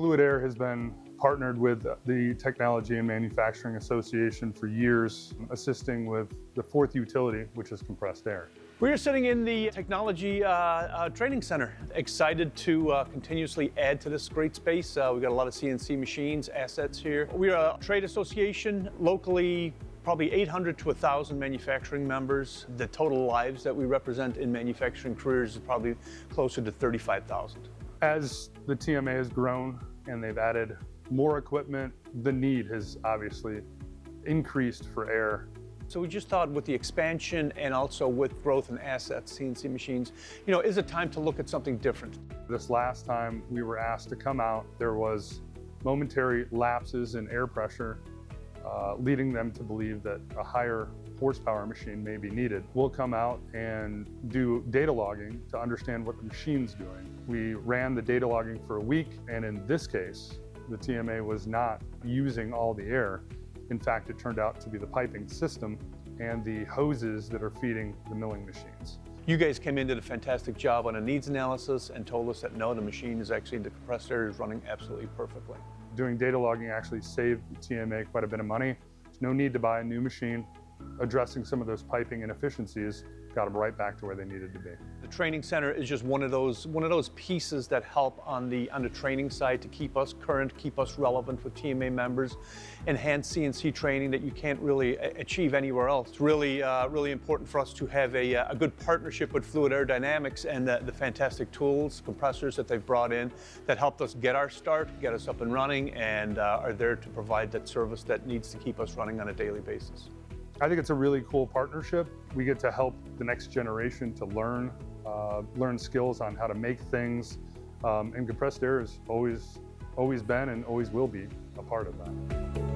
Fluid-Aire has been partnered with the Technology and Manufacturing Association for years, assisting with the fourth utility, which is compressed air. We're sitting in the Technology Training Center, excited to continuously add to this great space. We've got a lot of CNC machines, assets here. We're a trade association, locally probably 800 to 1,000 manufacturing members. The total lives that we represent in manufacturing careers is probably closer to 35,000. As the TMA has grown and they've added more equipment, the need has obviously increased for air. So we just thought with the expansion and also with growth in assets, CNC machines, is it time to look at something different? This last time we were asked to come out, there was momentary lapses in air pressure, leading them to believe that a higher horsepower machine may be needed. We'll come out and do data logging to understand what the machine's doing. We ran the data logging for a week, and in this case, the TMA was not using all the air. In fact, it turned out to be the piping system and the hoses that are feeding the milling machines. You guys came in, did a fantastic job on a needs analysis and told us that no, the machine is actually, the compressed air is running absolutely perfectly. Doing data logging actually saved the TMA quite a bit of money. There's no need to buy a new machine. Addressing some of those piping inefficiencies got them right back to where they needed to be. The training center is just one of those pieces that help on the training side to keep us current, keep us relevant with TMA members, enhance CNC training that you can't really achieve anywhere else. It's really important for us to have a good partnership with Fluid-Aire Dynamics and the fantastic tools, compressors that they've brought in that helped us get our start, get us up and running, and are there to provide that service that needs to keep us running on a daily basis. I think it's a really cool partnership. We get to help the next generation to learn skills on how to make things, and compressed air has always been and always will be a part of that.